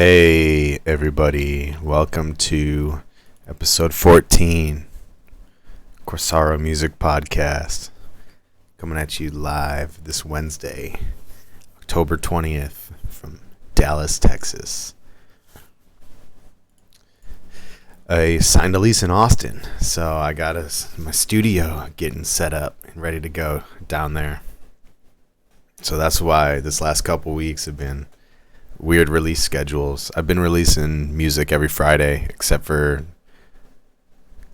Hey everybody, welcome to episode 14, Corsaro Music Podcast, coming at you live this Wednesday, October 20th from Dallas, Texas. I signed a lease in Austin, so I got my studio getting set up and ready to go down there. So that's why this last couple weeks have been weird release schedules. I've been releasing music every Friday except for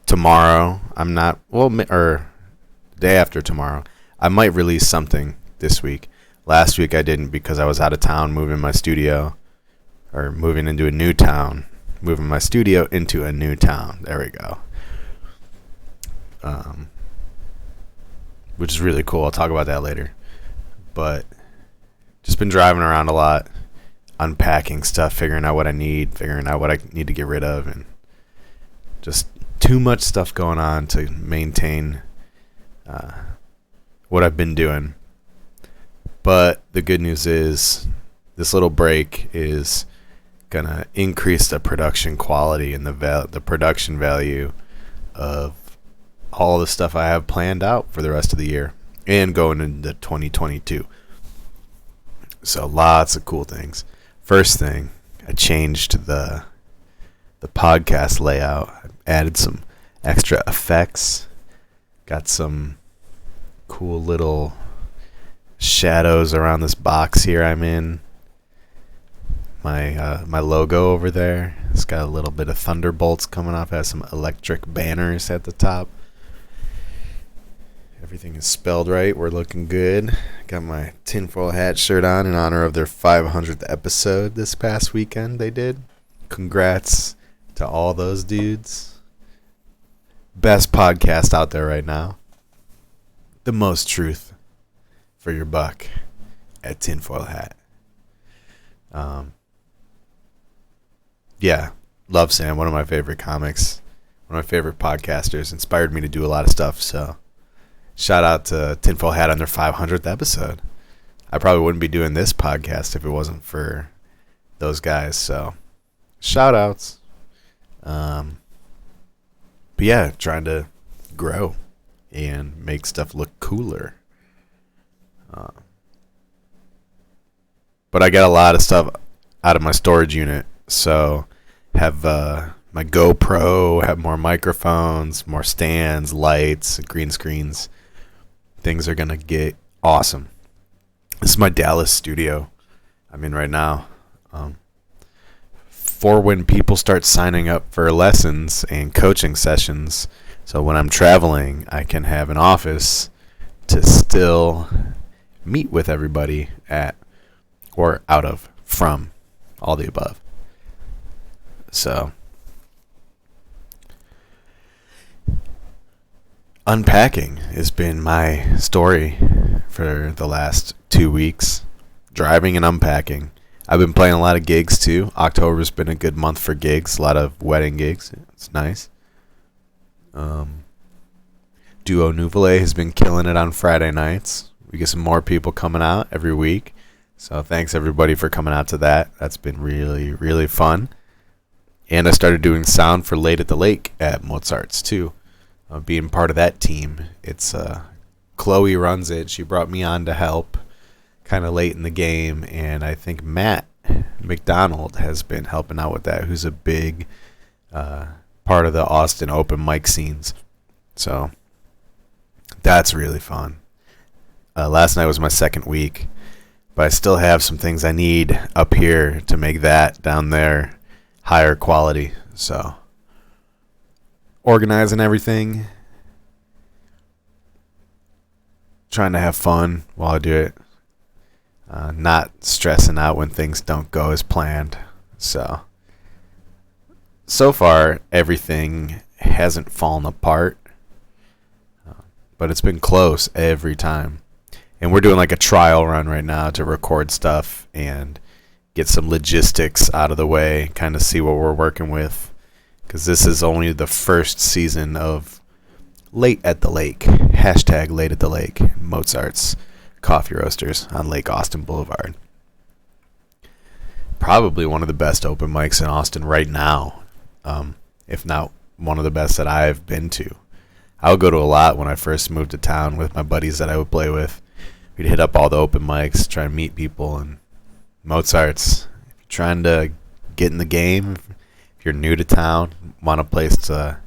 tomorrow. Or day after tomorrow. I might release something this week. Last week I didn't because I was out of town moving my studio, or moving into a new town. Moving my studio into a new town. There we go. Which is really cool. I'll talk about that later. But just been driving around a lot, unpacking stuff, figuring out what I need, figuring out what I need to get rid of, and just too much stuff going on to maintain what I've been doing. But the good news is this little break is going to increase the production quality and the production value of all the stuff I have planned out for the rest of the year and going into 2022. So lots of cool things. First thing, I changed the podcast layout. I added some extra effects. Got some cool little shadows around this box here I'm in. My logo over there. It's got a little bit of thunderbolts coming off. It has some electric banners at the top. Everything is spelled right. We're looking good. Got my tinfoil hat shirt on in honor of their 500th episode this past weekend they did. Congrats to all those dudes. Best podcast out there right now. The most truth for your buck at Tinfoil Hat. Yeah, love Sam. One of my favorite comics. One of my favorite podcasters. Inspired me to do a lot of stuff, so shout out to Tinfoil Hat on their 500th episode. I probably wouldn't be doing this podcast if it wasn't for those guys. So, shout outs. But yeah, trying to grow and make stuff look cooler. But I got a lot of stuff out of my storage unit. So, have my GoPro, have more microphones, more stands, lights, green screens. Things are going to get awesome. This is my Dallas studio I'm in right now. For when people start signing up for lessons and coaching sessions, so when I'm traveling, I can have an office to still meet with everybody at, or out of, from, all the above. So, unpacking has been my story for the last 2 weeks. Driving and unpacking. I've been playing a lot of gigs too. October's been a good month for gigs. A lot of wedding gigs. It's nice. Duo Nouvelle has been killing it on Friday nights. We get some more people coming out every week. So thanks everybody for coming out to that. That's been really, really fun. And I started doing sound for Late at the Lake at Mozart's too. Being part of that team. It's Chloe runs it. She brought me on to help kind of late in the game, and I think Matt McDonald has been helping out with that, who's a big part of the Austin open mic scenes. So that's really fun. Last night was my second week, but I still have some things I need up here to make that down there higher quality. So organizing everything, trying to have fun while I do it, not stressing out when things don't go as planned. So far everything hasn't fallen apart, but it's been close every time. And we're doing like a trial run right now to record stuff and get some logistics out of the way, kind of see what we're working with. Because this is only the first season of Late at the Lake. Hashtag Late at the Lake. Mozart's Coffee Roasters on Lake Austin Boulevard. probably one of the best open mics in Austin right now, if not one of the best that I've been to. I would go to a lot when I first moved to town with my buddies that I would play with. We'd hit up all the open mics, try and meet people. And Mozart's, if you're trying to get in the game, if you're new to town, want a place to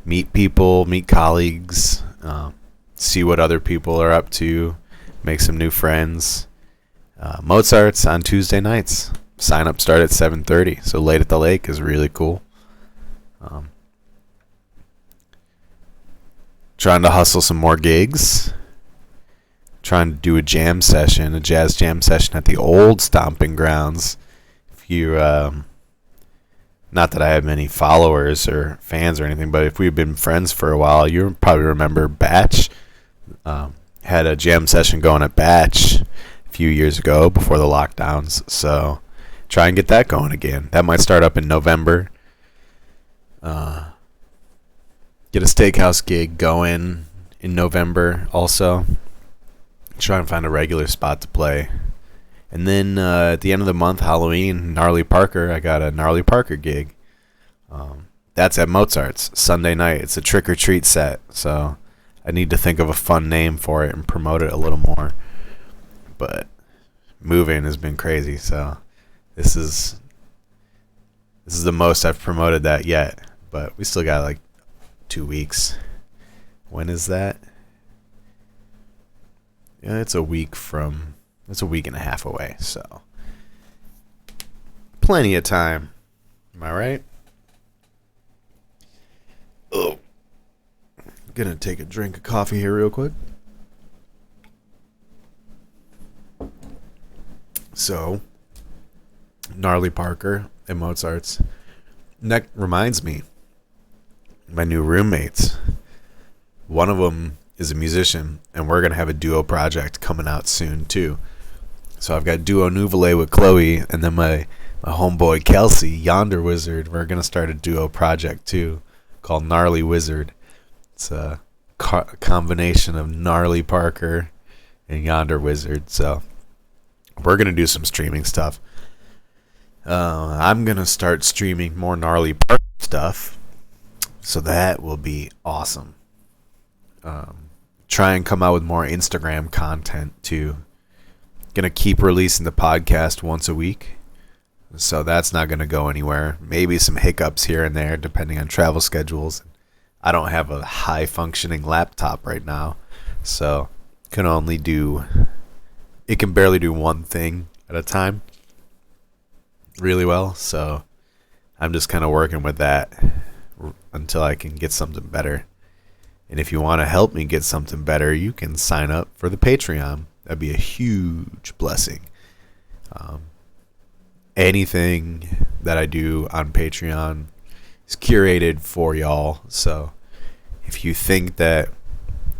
meet people, meet colleagues, see what other people are up to, make some new friends. Mozart's on Tuesday nights. Sign up start at 7:30, so late at the lake is really cool. Trying to hustle some more gigs. Trying to do a jazz jam session at the old stomping grounds. If you, not that I have many followers or fans or anything, but if we've been friends for a while, you probably remember Batch. Had a jam session going at Batch a few years ago before the lockdowns. So try and get that going again. That might start up in November. Get a steakhouse gig going in November also. Try and find a regular spot to play. And then at the end of the month, Halloween, Gnarly Parker, I got a Gnarly Parker gig. That's at Mozart's, Sunday night. It's a trick-or-treat set, so I need to think of a fun name for it and promote it a little more. But moving has been crazy, so this is the most I've promoted that yet. But we still got like 2 weeks. When is that? Yeah, it's a week and a half away, so plenty of time. Am I right? Oh, gonna take a drink of coffee here real quick. So, Gnarly Parker and Mozart's. That reminds me, my new roommates. One of them is a musician, and we're going to have a duo project coming out soon, too. So I've got Duo Nouvelle with Chloe, and then my homeboy Kelsey, Yonder Wizard. We're going to start a duo project, too, called Gnarly Wizard. It's a combination of Gnarly Parker and Yonder Wizard. So we're going to do some streaming stuff. I'm going to start streaming more Gnarly Parker stuff. So that will be awesome. Try and come out with more Instagram content too. Gonna keep releasing the podcast once a week. So that's not gonna go anywhere. Maybe some hiccups here and there depending on travel schedules. I don't have a high functioning laptop right now. So it can barely do one thing at a time really well. So I'm just kind of working with that until I can get something better. And if you want to help me get something better, you can sign up for the Patreon. That'd be a huge blessing. Anything that I do on Patreon is curated for y'all. So if you think that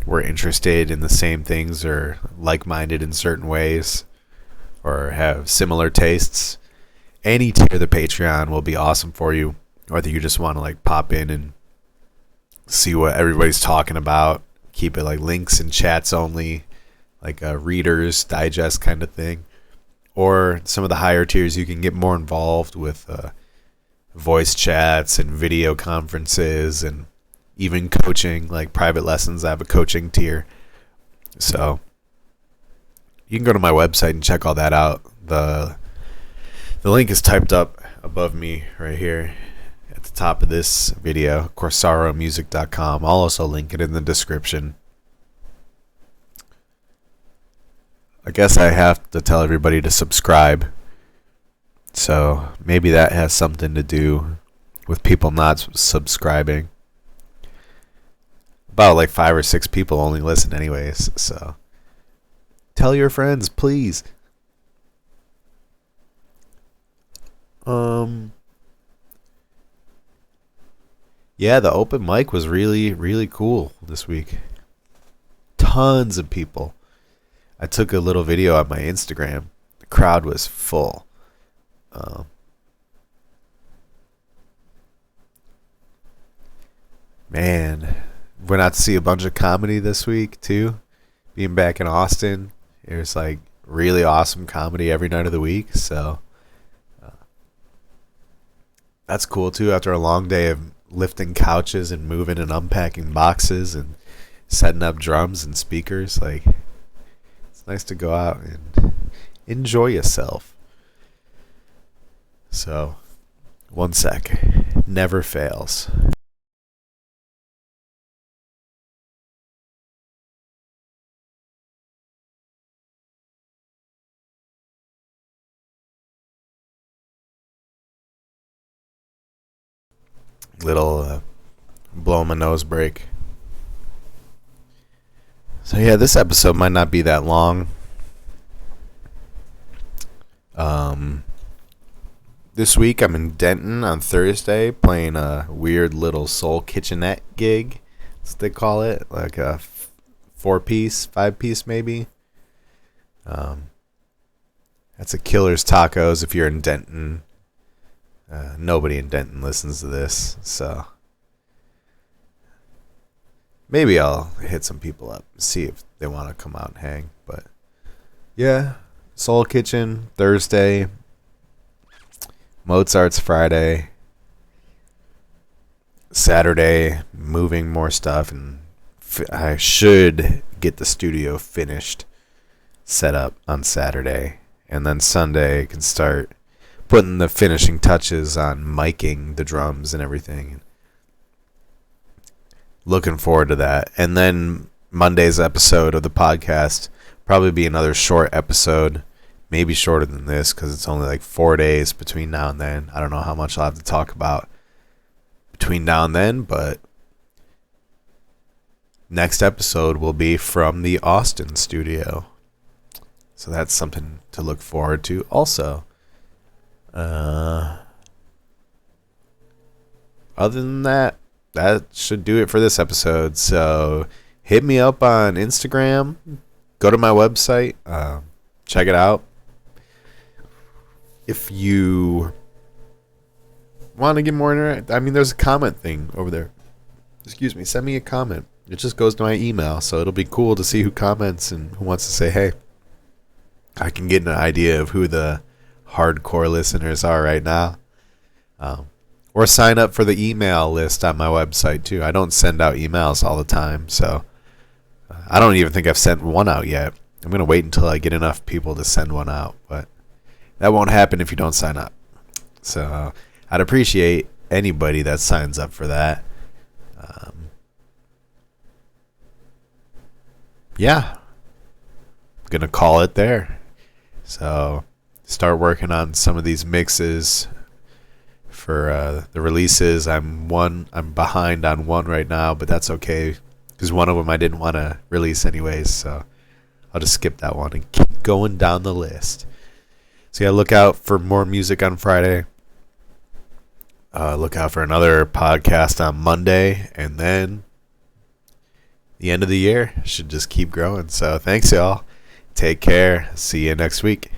we're interested in the same things or like-minded in certain ways or have similar tastes, any tier of the Patreon will be awesome for you. Whether you just want to like pop in and see what everybody's talking about, keep it like links and chats only, like a Reader's Digest kind of thing. Or some of the higher tiers, you can get more involved with voice chats and video conferences and even coaching, like private lessons. I have a coaching tier. So you can go to my website and check all that out. The link is typed up above me right here at the top of this video, CorsaroMusic.com. I'll also link it in the description. I guess I have to tell everybody to subscribe. So maybe that has something to do with people not subscribing. About like 5 or 6 people only listen anyways. So tell your friends, please. Yeah, the open mic was really, really cool this week. Tons of people. I took a little video on my Instagram. The crowd was full. Man, went out to see a bunch of comedy this week too. Being back in Austin, it was like really awesome comedy every night of the week. So that's cool too. After a long day of lifting couches and moving and unpacking boxes and setting up drums and speakers, like it's nice to go out and enjoy yourself. So, one sec. Never fails. Little blow my nose break. So yeah, this episode might not be that long. This week I'm in Denton on Thursday playing a weird little soul kitchenette gig. That's what they call it, like a 4-piece, 5-piece maybe. That's a Killer's Tacos if you're in Denton. Nobody in Denton listens to this, so maybe I'll hit some people up, see if they want to come out and hang. But yeah, Soul Kitchen Thursday, Mozart's Friday, Saturday moving more stuff, and I should get the studio finished, set up on Saturday, and then Sunday I can start putting the finishing touches on miking the drums and everything. Looking forward to that. And then Monday's episode of the podcast probably be another short episode, maybe shorter than this because it's only like 4 days between now and then. I don't know how much I'll have to talk about between now and then, but next episode will be from the Austin studio. So that's something to look forward to also. Other than that, that should do it for this episode. So hit me up on Instagram. Go to my website. Check it out. If you want to get more there's a comment thing over there. Excuse me. Send me a comment. It just goes to my email, so it'll be cool to see who comments and who wants to say hey. I can get an idea of who the hardcore listeners are right now. Or sign up for the email list on my website too. I don't send out emails all the time, so I don't even think I've sent one out yet. I'm going to wait until I get enough people to send one out, but that won't happen if you don't sign up. So I'd appreciate anybody that signs up for that. Yeah, I'm going to call it there. So start working on some of these mixes for the releases. I'm behind on one right now, but that's okay because one of them I didn't want to release anyways, so I'll just skip that one and keep going down the list. So yeah, look out for more music on Friday. Look out for another podcast on Monday, and then the end of the year should just keep growing. So thanks y'all. Take care. See you next week.